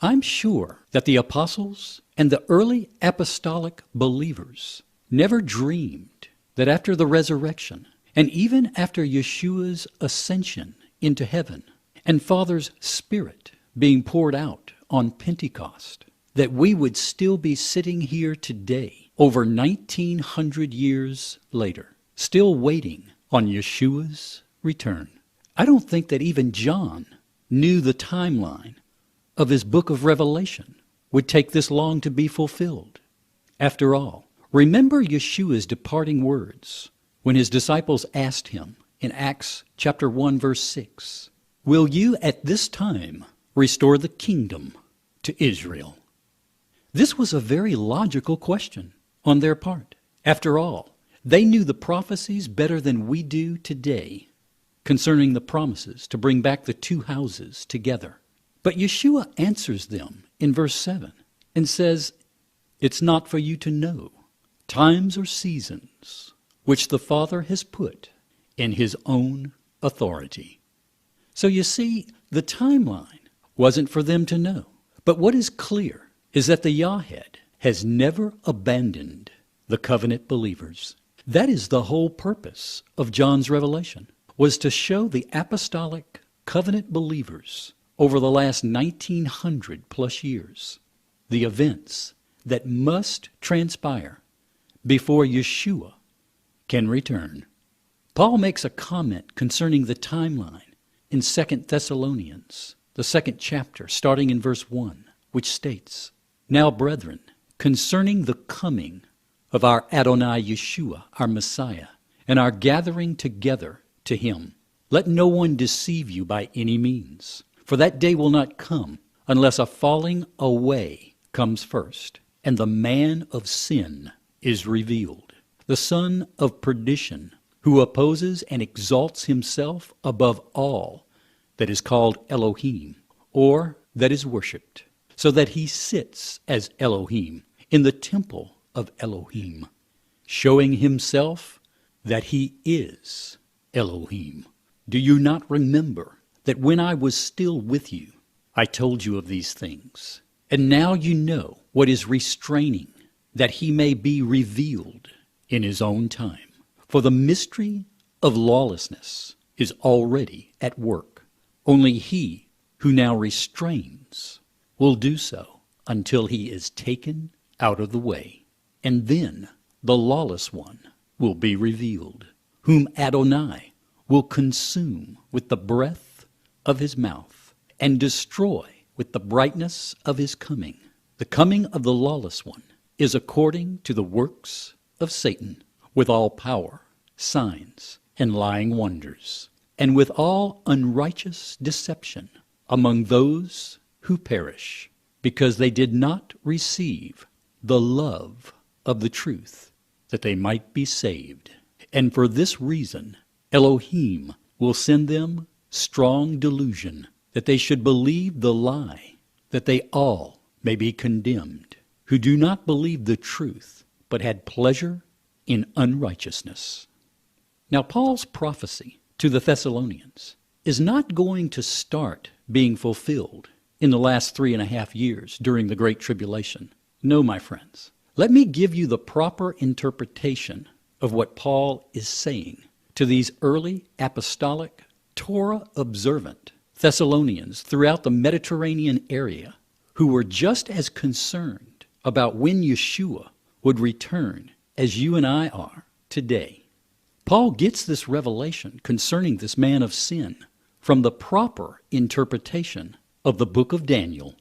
I'm sure that the apostles and the early apostolic believers never dreamed that after the resurrection, and even after Yeshua's ascension into heaven, and Father's Spirit being poured out on Pentecost, that we would still be sitting here today, over 1900 years later, still waiting on Yeshua's return. I don't think that even John knew the timeline of his book of Revelation would take this long to be fulfilled. After all, remember Yeshua's departing words when his disciples asked him in Acts chapter 1, verse 6, "Will you at this time restore the kingdom to Israel?" This was a very logical question on their part. After all, they knew the prophecies better than we do today concerning the promises to bring back the two houses together. But Yeshua answers them in verse 7 and says, "It's not for you to know times or seasons which the Father has put in his own authority." So you see, the timeline wasn't for them to know. But what is clear is that the Yahweh has never abandoned the covenant believers. That is the whole purpose of John's revelation, was to show the apostolic covenant believers over the last 1900 plus years the events that must transpire before Yeshua can return. Paul makes a comment concerning the timeline in 2 Thessalonians, the 2nd chapter, starting in verse 1, which states, "Now, brethren, concerning the coming of our Adonai Yeshua, our Messiah, and our gathering together to him, let no one deceive you by any means. For that day will not come unless a falling away comes first, and the man of sin is revealed, the son of perdition, who opposes and exalts himself above all that is called Elohim, or that is worshipped, so that he sits as Elohim in the temple of Elohim, showing himself that he is Elohim. Do you not remember that when I was still with you, I told you of these things? And now you know what is restraining, that he may be revealed in his own time. For the mystery of lawlessness is already at work. Only he who now restrains will do so until he is taken out of the way. And then the lawless one will be revealed, whom Adonai will consume with the breath of his mouth, and destroy with the brightness of his coming. The coming of the lawless one is according to the works of Satan, with all power, signs, and lying wonders, and with all unrighteous deception among those who perish, because they did not receive the love of the truth, that they might be saved. And for this reason Elohim will send them strong delusion, that they should believe the lie, that they all may be condemned, who do not believe the truth, but had pleasure in unrighteousness. Now, Paul's prophecy to the Thessalonians is not going to start being fulfilled in the last 3.5 years during the Great Tribulation. No, my friends. Let me give you the proper interpretation of what Paul is saying to these early apostolic, Torah-observant Thessalonians throughout the Mediterranean area, who were just as concerned about when Yeshua would return as you and I are today. Paul gets this revelation concerning this man of sin from the proper interpretation of the book of Daniel,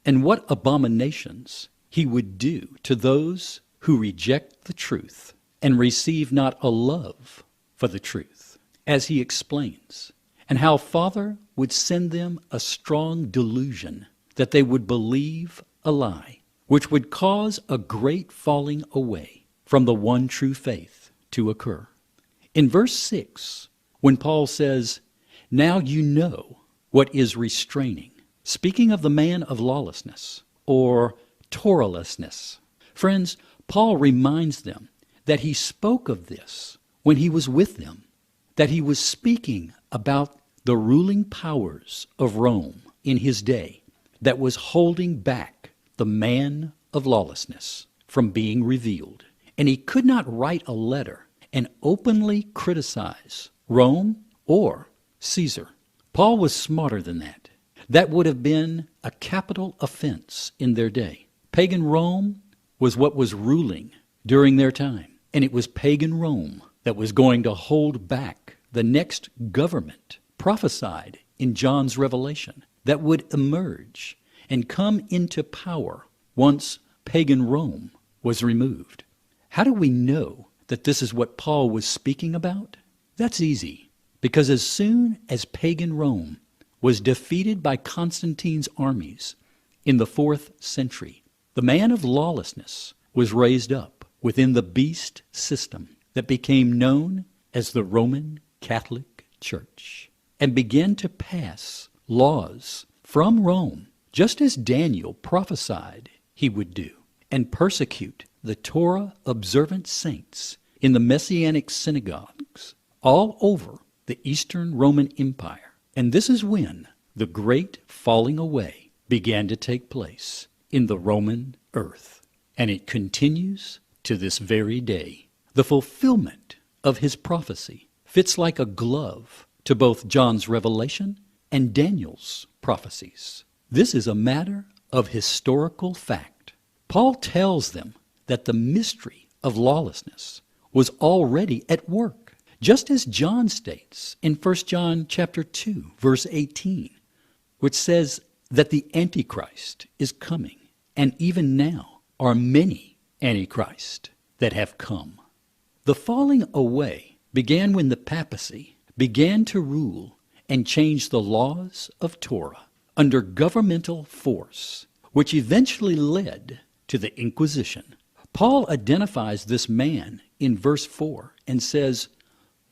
and what abominations he would do to those who reject the truth and receive not a love for the truth, as he explains, and how Father would send them a strong delusion that they would believe a lie, which would cause a great falling away from the one true faith to occur. In verse 6, when Paul says, "Now you know what is restraining," speaking of the man of lawlessness, or Torahlessness. Friends, Paul reminds them that he spoke of this when he was with them, that he was speaking about the ruling powers of Rome in his day, that was holding back the man of lawlessness from being revealed. And he could not write a letter and openly criticize Rome or Caesar. Paul was smarter than that. That would have been a capital offense in their day. Pagan Rome was what was ruling during their time, and it was pagan Rome that was going to hold back the next government prophesied in John's Revelation that would emerge and come into power once pagan Rome was removed. How do we know that this is what Paul was speaking about? That's easy, because as soon as pagan Rome was defeated by Constantine's armies in the 4th century, the man of lawlessness was raised up within the beast system that became known as the Roman Catholic Church, and began to pass laws from Rome, just as Daniel prophesied he would do, and persecute the Torah-observant saints in the Messianic synagogues all over the Eastern Roman Empire. And this is when the great falling away began to take place in the Roman earth. And it continues to this very day. The fulfillment of his prophecy fits like a glove to both John's revelation and Daniel's prophecies. This is a matter of historical fact. Paul tells them that the mystery of lawlessness was already at work, just as John states in 1 John chapter 2, verse 18, which says that the Antichrist is coming, and even now are many Antichrists that have come. The falling away began when the papacy began to rule and change the laws of Torah under governmental force, which eventually led to the Inquisition. Paul identifies this man in verse 4 and says,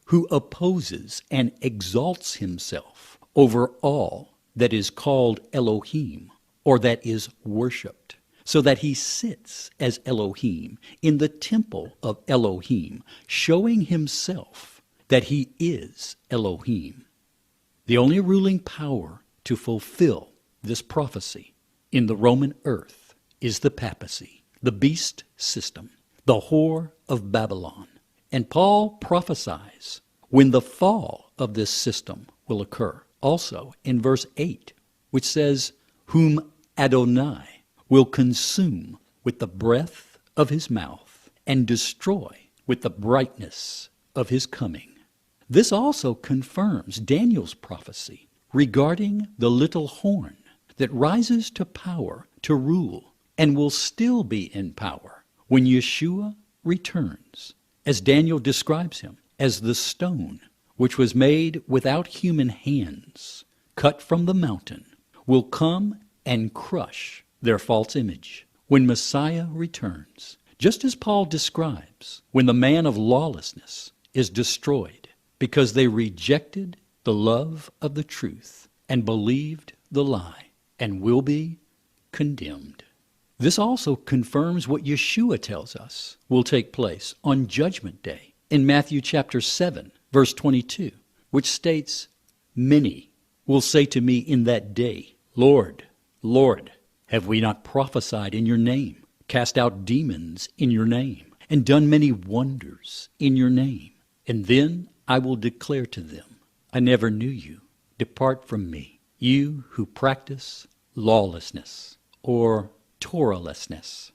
who opposes and exalts himself over all that is called Elohim, or that is worshipped, so that he sits as Elohim in the temple of Elohim, showing himself that he is Elohim. The only ruling power to fulfill this prophecy in the Roman earth is the papacy, the beast system, the whore of Babylon. And Paul prophesies when the fall of this system will occur, also in verse 8, which says, whom Adonai will consume with the breath of his mouth and destroy with the brightness of his coming. This also confirms Daniel's prophecy regarding the little horn that rises to power to rule and will still be in power when Yeshua returns, as Daniel describes him as the stone which was made without human hands, cut from the mountain, will come and crush their false image when Messiah returns, just as Paul describes when the man of lawlessness is destroyed because they rejected the love of the truth and believed the lie and will be condemned. This also confirms what Yeshua tells us will take place on Judgment Day in Matthew chapter 7, verse 22, which states, many will say to me in that day, Lord, Lord, have we not prophesied in your name, cast out demons in your name, and done many wonders in your name? And then I will declare to them, I never knew you. Depart from me, you who practice lawlessness or Torahlessness.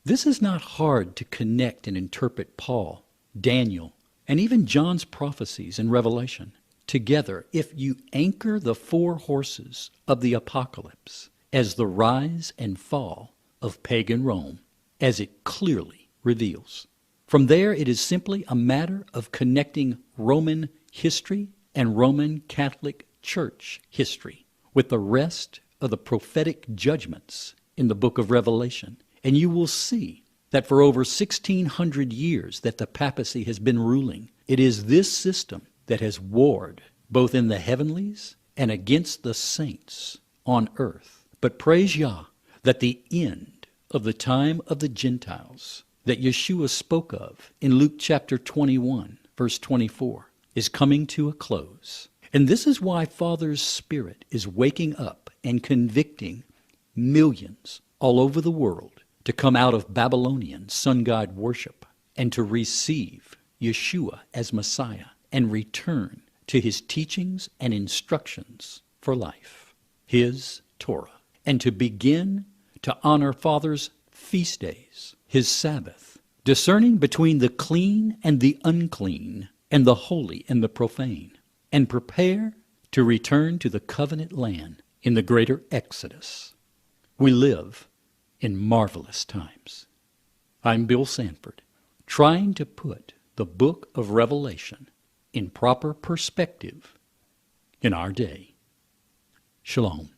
This is not hard to connect and interpret Paul, Daniel, and even John's prophecies in Revelation together if you anchor the four horses of the apocalypse as the rise and fall of pagan Rome, as it clearly reveals. From there, it is simply a matter of connecting Roman history and Roman Catholic Church history with the rest of the prophetic judgments in the book of Revelation. And you will see that for over 1,600 years that the papacy has been ruling, it is this system that has warred both in the heavenlies and against the saints on earth. But praise Yah that the end of the time of the Gentiles that Yeshua spoke of in Luke chapter 21, verse 24, is coming to a close. And this is why Father's Spirit is waking up and convicting millions all over the world to come out of Babylonian sun god worship and to receive Yeshua as Messiah and return to his teachings and instructions for life, his Torah, and to begin to honor Father's feast days, his Sabbath, discerning between the clean and the unclean, and the holy and the profane, and prepare to return to the covenant land in the greater Exodus. We live in marvelous times. I'm Bill Sanford, trying to put the book of Revelation in proper perspective in our day. Shalom.